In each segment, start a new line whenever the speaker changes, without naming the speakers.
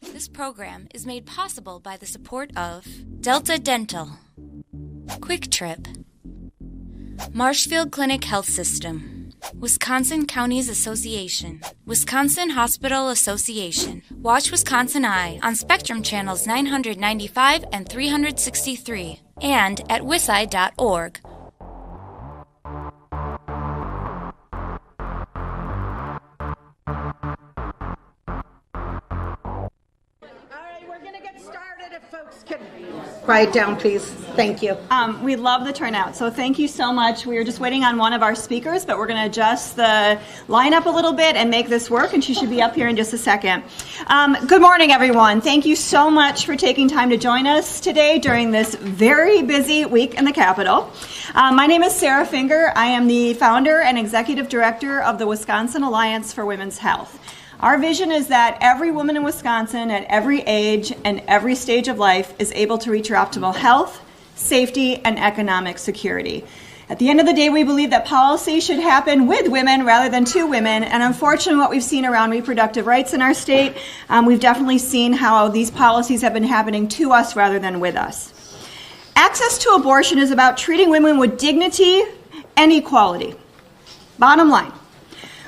This program is made possible by the support of Delta Dental, Quick Trip, Marshfield Clinic Health System, Wisconsin Counties Association, Wisconsin Hospital Association. Watch WisconsinEye on Spectrum Channels 995 and 363 and at wiseye.org.
Folks can quiet down, please. Thank you.
We love the turnout, so thank you so much. We were just waiting on one of our speakers, but we're going to adjust the lineup a little bit and make this work, and she should be up here in just a second. Good morning, everyone. Thank you so much for taking time to join us today during this very busy week in the Capitol. My name is Sarah Finger. I am the founder and executive director of the Wisconsin Alliance for Women's Health. Our vision is that every woman in Wisconsin at every age and every stage of life is able to reach her optimal health, safety, and economic security. At the end of the day, we believe that policy should happen with women rather than to women, and unfortunately what we've seen around reproductive rights in our state, we've definitely seen how these policies have been happening to us rather than with us. Access to abortion is about treating women with dignity and equality. Bottom line.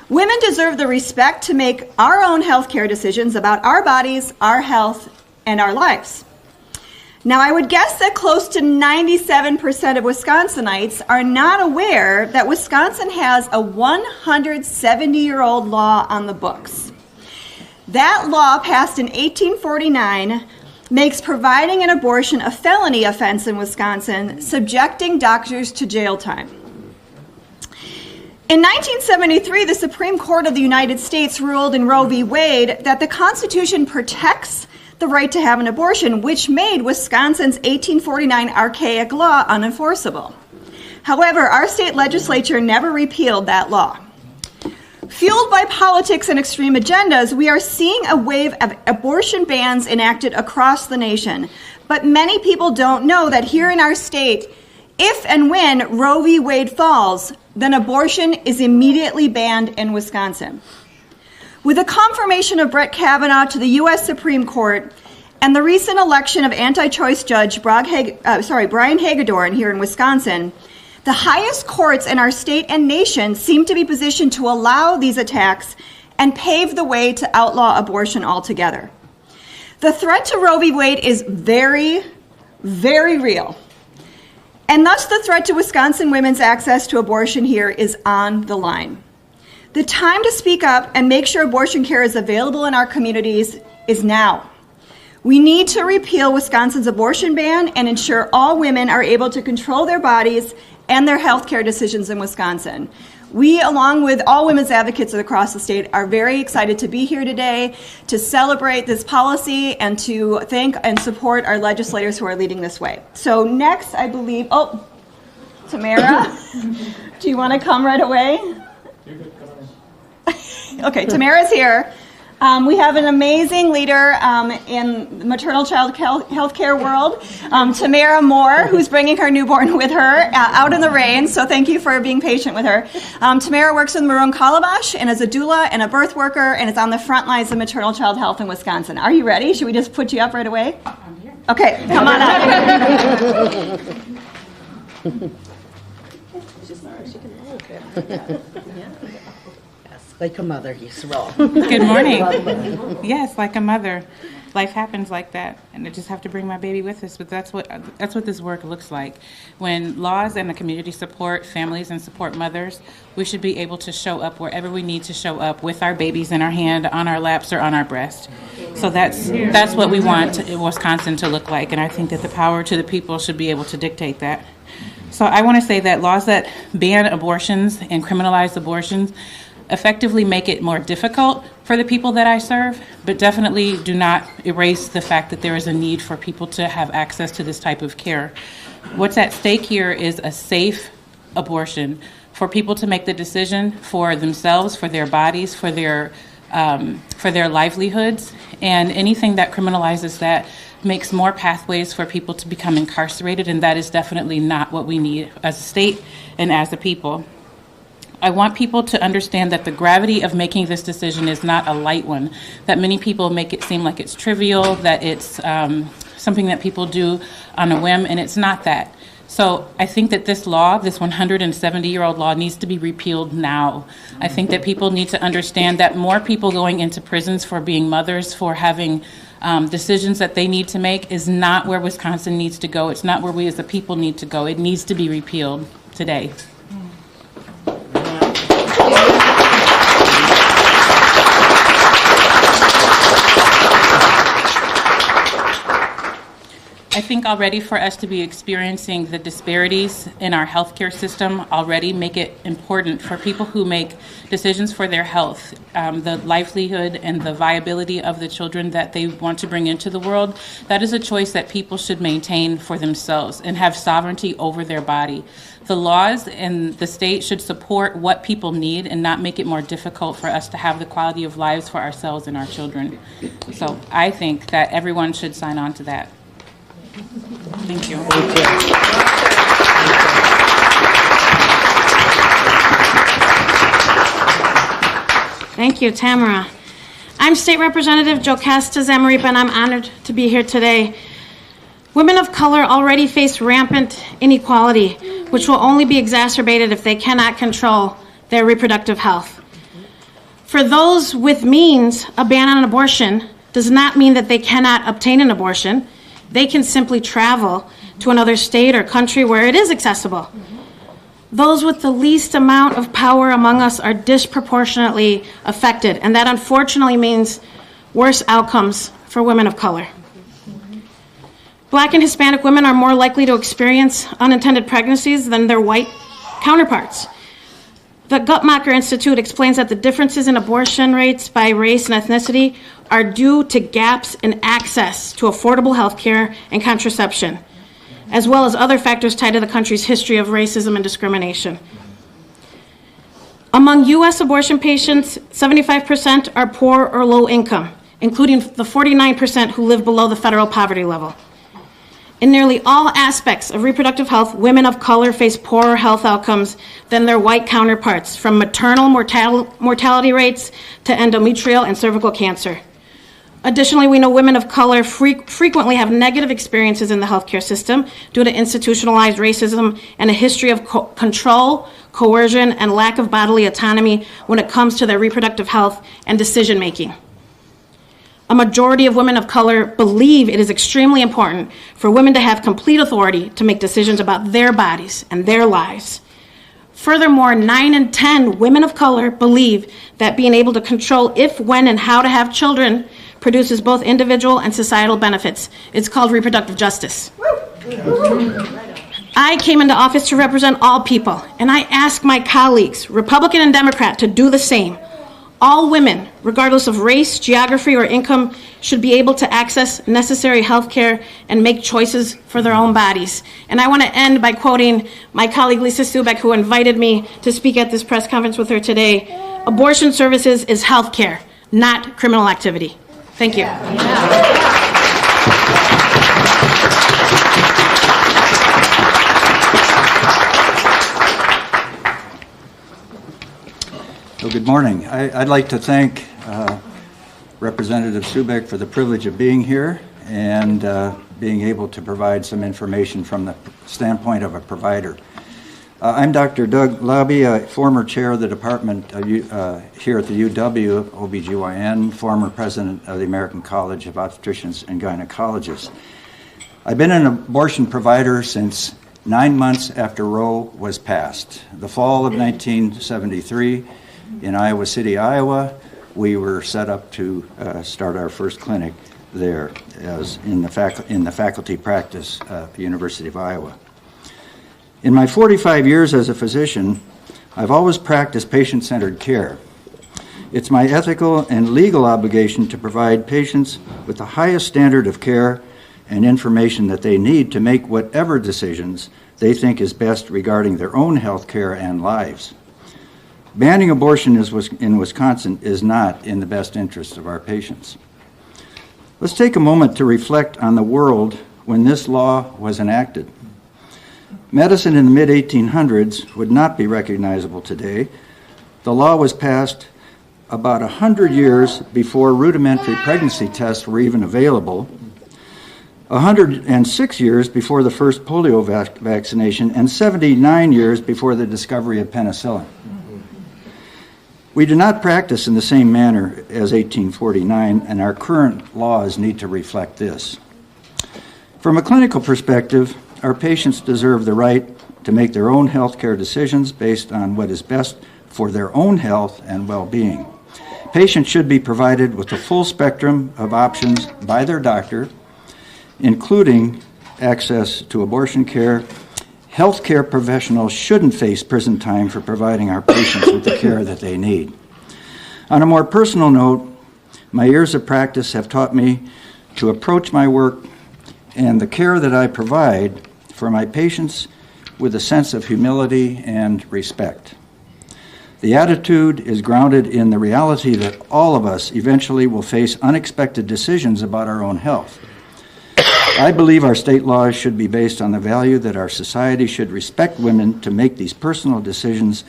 Women deserve the respect to make our own healthcare decisions about our bodies, our health, and our lives. Now, I would guess that close to 97% of Wisconsinites are not aware that Wisconsin has a 170-year-old law on the books. That law, passed in 1849, makes providing an abortion a felony offense in Wisconsin, subjecting doctors to jail time. In 1973, the Supreme Court of the United States ruled in Roe v. Wade that the Constitution protects the right to have an abortion, which made Wisconsin's 1849 archaic law unenforceable. However, our state legislature never repealed that law. Fueled by politics and extreme agendas, we are seeing a wave of abortion bans enacted across the nation. But many people don't know that here in our state, if and when Roe v. Wade falls, then abortion is immediately banned in Wisconsin. With the confirmation of Brett Kavanaugh to the U.S. Supreme Court and the recent election of anti-choice judge Brian Hagedorn here in Wisconsin, the highest courts in our state and nation seem to be positioned to allow these attacks and pave the way to outlaw abortion altogether. The threat to Roe v. Wade is very, very real. And thus the threat to Wisconsin women's access to abortion here is on the line. The time to speak up and make sure abortion care is available in our communities is now. We need to repeal Wisconsin's abortion ban and ensure all women are able to control their bodies and their health care decisions in Wisconsin. We, along with all women's advocates across the state, are very excited to be here today to celebrate this policy and to thank and support our legislators who are leading this way. So next, I believe, Tamara, do you want to come right away? Okay, Tamara's here. We have an amazing leader in the maternal child health care world, Tamara Moore, who's bringing her newborn with her out in the rain, so thank you for being patient with her. Tamara works with Maroon Calabash and is a doula and a birth worker and is on the front lines of maternal child health in Wisconsin. Are you ready? Should we just put you up right away? I'm here. Okay, come on up.
Like a mother, yes, roll.
Good morning. Yes, like a mother. Life happens like that, and I just have to bring my baby with us. But that's what this work looks like. When laws and the community support families and support mothers, we should be able to show up wherever we need to show up with our babies in our hand, on our laps, or on our breast. So that's what we want Wisconsin to look like, and I think that the power to the people should be able to dictate that. So I want to say that laws that ban abortions and criminalize abortions effectively make it more difficult for the people that I serve, but definitely do not erase the fact that there is a need for people to have access to this type of care. What's at stake here is a safe abortion for people to make the decision for themselves, for their bodies, for their livelihoods, and anything that criminalizes that makes more pathways for people to become incarcerated, and that is definitely not what we need as a state and as a people. I want people to understand that the gravity of making this decision is not a light one, that many people make it seem like it's trivial, that it's something that people do on a whim, and it's not that. So I think that this law, this 170-year-old law, needs to be repealed now. I think that people need to understand that more people going into prisons for being mothers, for having decisions that they need to make, is not where Wisconsin needs to go. It's not where we as a people need to go. It needs to be repealed today. I think already for us to be experiencing the disparities in our healthcare system already make it important for people who make decisions for their health, the livelihood and the viability of the children that they want to bring into the world. That is a choice that people should maintain for themselves and have sovereignty over their body. The laws in the state should support what people need and not make it more difficult for us to have the quality of lives for ourselves and our children. So I think that everyone should sign on to that. Thank you.
Thank you, Tamara. I'm State Representative Jocasta Zamaripa, and I'm honored to be here today. Women of color already face rampant inequality, which will only be exacerbated if they cannot control their reproductive health. For those with means, a ban on abortion does not mean that they cannot obtain an abortion. They can simply travel to another state or country where it is accessible. Those with the least amount of power among us are disproportionately affected, and that unfortunately means worse outcomes for women of color. Black and Hispanic women are more likely to experience unintended pregnancies than their white counterparts. The Guttmacher Institute explains that the differences in abortion rates by race and ethnicity are due to gaps in access to affordable health care and contraception, as well as other factors tied to the country's history of racism and discrimination. Among U.S. abortion patients, 75% are poor or low income, including the 49% who live below the federal poverty level. In nearly all aspects of reproductive health, women of color face poorer health outcomes than their white counterparts, from maternal mortality rates to endometrial and cervical cancer. Additionally, we know women of color frequently have negative experiences in the healthcare system due to institutionalized racism and a history of control, coercion, and lack of bodily autonomy when it comes to their reproductive health and decision making. A majority of women of color believe it is extremely important for women to have complete authority to make decisions about their bodies and their lives. Furthermore, 9 in 10 women of color believe that being able to control if, when, and how to have children produces both individual and societal benefits. It's called reproductive justice. I came into office to represent all people, and I ask my colleagues, Republican and Democrat, to do the same. All women, regardless of race, geography, or income, should be able to access necessary health care and make choices for their own bodies. And I want to end by quoting my colleague Lisa Subeck, who invited me to speak at this press conference with her today. Abortion services is health care, not criminal activity. Thank you.
Well, good morning. I'd like to thank Representative Subeck for the privilege of being here and being able to provide some information from the standpoint of a provider. I'm Dr. Doug Labby, a former chair of the department here at the UW, OBGYN, former president of the American College of Obstetricians and Gynecologists. I've been an abortion provider since 9 months after Roe was passed. The fall of 1973, in Iowa City, Iowa, we were set up to start our first clinic there as in the faculty practice at the University of Iowa. In my 45 years as a physician, I've always practiced patient-centered care. It's my ethical and legal obligation to provide patients with the highest standard of care and information that they need to make whatever decisions they think is best regarding their own health care and lives. Banning abortion in Wisconsin is not in the best interest of our patients. Let's take a moment to reflect on the world when this law was enacted. Medicine in the mid-1800s would not be recognizable today The law was passed about 100 years before rudimentary pregnancy tests were even available, 106 years before the first polio vaccination, and 79 years before the discovery of penicillin. We do not practice in the same manner as 1849, and our current laws need to reflect this. From a clinical perspective, our patients deserve the right to make their own health care decisions based on what is best for their own health and well-being. Patients should be provided with a full spectrum of options by their doctor, including access to abortion care. Healthcare professionals shouldn't face prison time for providing our patients with the care that they need. On a more personal note, my years of practice have taught me to approach my work and the care that I provide for my patients with a sense of humility and respect. The attitude is grounded in the reality that all of us eventually will face unexpected decisions about our own health. I believe our state laws should be based on the value that our society should respect women to make these personal decisions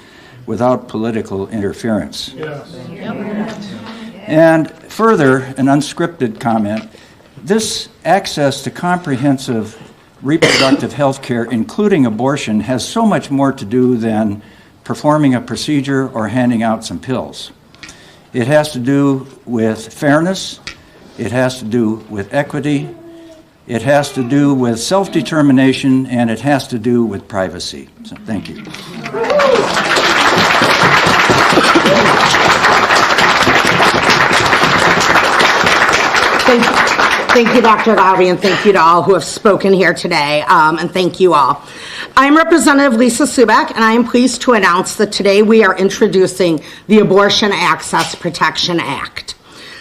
without political interference. Yes. And further, an unscripted comment, this access to comprehensive reproductive health care, including abortion, has so much more to do than performing a procedure or handing out some pills. It has to do with fairness, it has to do with equity, it has to do with self-determination, and it has to do with privacy. So, thank you.
Thank you, Dr. Lowry, and thank you to all who have spoken here today, and thank you all. I'm Representative Lisa Subeck, and I am pleased to announce that today we are introducing the Abortion Access Protection Act.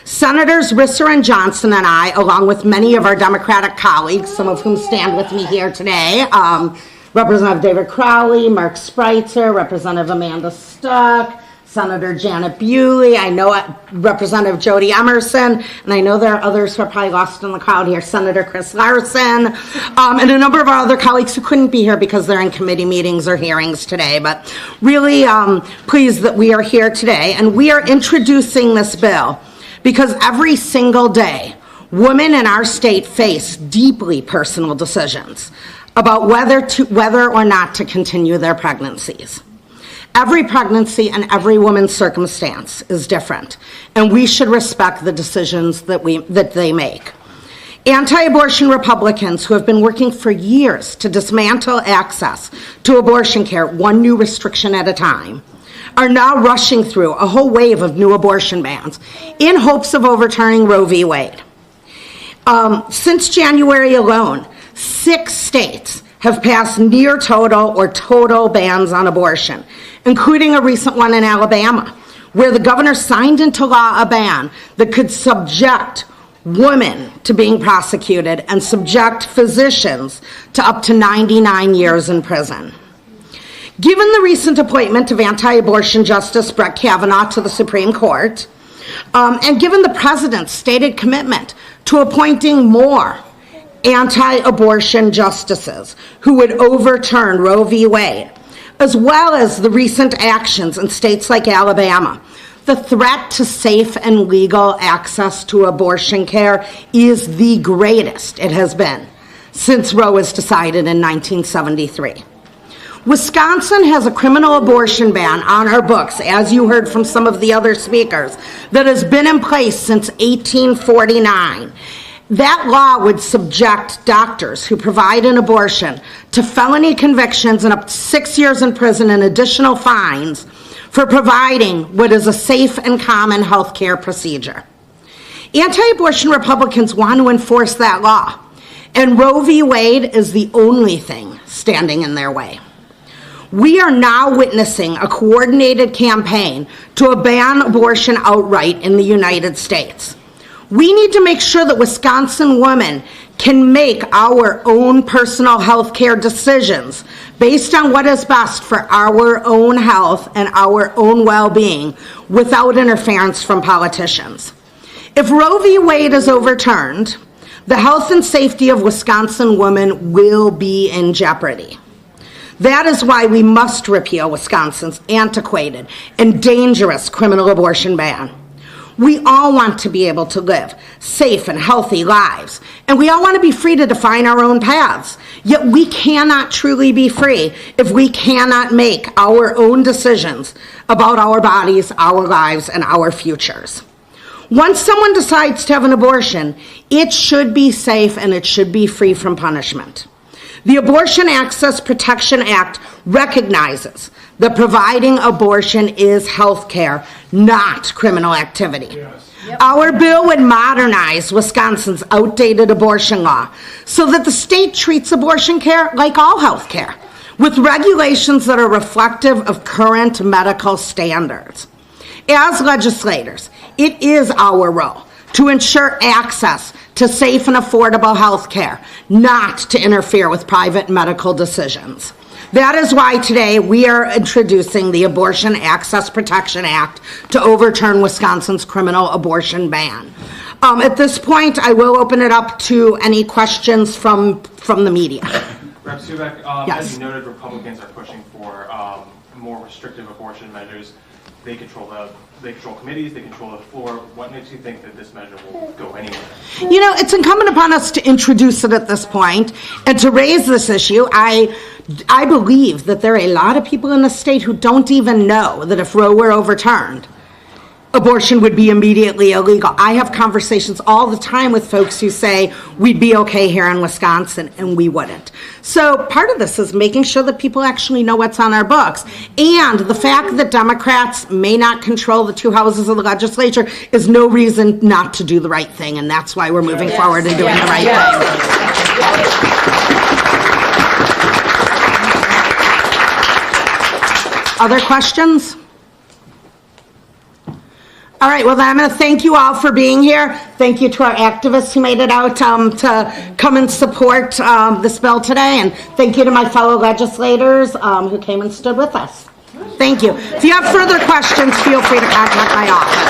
Senators Risser and Johnson and I, along with many of our Democratic colleagues, some of whom stand with me here today, Representative David Crowley, Mark Spreitzer, Representative Amanda Stuck, Senator Janet Bewley, I know Representative Jody Emerson, and I know there are others who are probably lost in the crowd here, Senator Chris Larson, and a number of our other colleagues who couldn't be here because they're in committee meetings or hearings today, but really pleased that we are here today, and we are introducing this bill because every single day, women in our state face deeply personal decisions about whether or not to continue their pregnancies. Every pregnancy and every woman's circumstance is different, and we should respect the decisions that they make. Anti-abortion Republicans who have been working for years to dismantle access to abortion care, one new restriction at a time, are now rushing through a whole wave of new abortion bans in hopes of overturning Roe v. Wade. Since January alone, 6 states have passed near total or total bans on abortion, including a recent one in Alabama, where the governor signed into law a ban that could subject women to being prosecuted and subject physicians to up to 99 years in prison. Given the recent appointment of anti-abortion Justice Brett Kavanaugh to the Supreme Court, and given the president's stated commitment to appointing more anti-abortion justices who would overturn Roe v. Wade, as well as the recent actions in states like Alabama, the threat to safe and legal access to abortion care is the greatest it has been since Roe was decided in 1973. Wisconsin has a criminal abortion ban on our books, as you heard from some of the other speakers, that has been in place since 1849. That law would subject doctors who provide an abortion to felony convictions and up to 6 years in prison and additional fines for providing what is a safe and common health care procedure. Anti-abortion Republicans want to enforce that law, and Roe v. Wade is the only thing standing in their way. We are now witnessing a coordinated campaign to ban abortion outright in the United States. We need to make sure that Wisconsin women can make our own personal health care decisions based on what is best for our own health and our own well-being without interference from politicians. If Roe v. Wade is overturned, the health and safety of Wisconsin women will be in jeopardy. That is why we must repeal Wisconsin's antiquated and dangerous criminal abortion ban. We all want to be able to live safe and healthy lives, and we all want to be free to define our own paths. Yet we cannot truly be free if we cannot make our own decisions about our bodies, our lives, and our futures. Once someone decides to have an abortion, it should be safe and it should be free from punishment. The Abortion Access Protection Act recognizes that providing abortion is health care, not criminal activity. Yes. Yep. Our bill would modernize Wisconsin's outdated abortion law so that the state treats abortion care like all health care, with regulations that are reflective of current medical standards. As legislators, it is our role to ensure access to safe and affordable health care, not to interfere with private medical decisions. That is why today we are introducing the Abortion Access Protection Act to overturn Wisconsin's criminal abortion ban. At this point, I will open it up to any questions from the media.
Rep. Subeck,
yes.
As you noted, Republicans are pushing for more restrictive abortion measures. They control committees, they control the floor. What makes you think that this measure will go anywhere?
You know, it's incumbent upon us to introduce it at this point and to raise this issue. I believe that there are a lot of people in the state who don't even know that if Roe were overturned, abortion would be immediately illegal. I have conversations all the time with folks who say we'd be okay here in Wisconsin, and we wouldn't. So part of this is making sure that people actually know what's on our books. And the fact that Democrats may not control the two houses of the legislature is no reason not to do the right thing, and that's why we're moving forward and doing the right thing. Other questions? All right, well, then I'm going to thank you all for being here. Thank you to our activists who made it out to come and support this bill today. And thank you to my fellow legislators who came and stood with us. Thank you. If you have further questions, feel free to contact my office.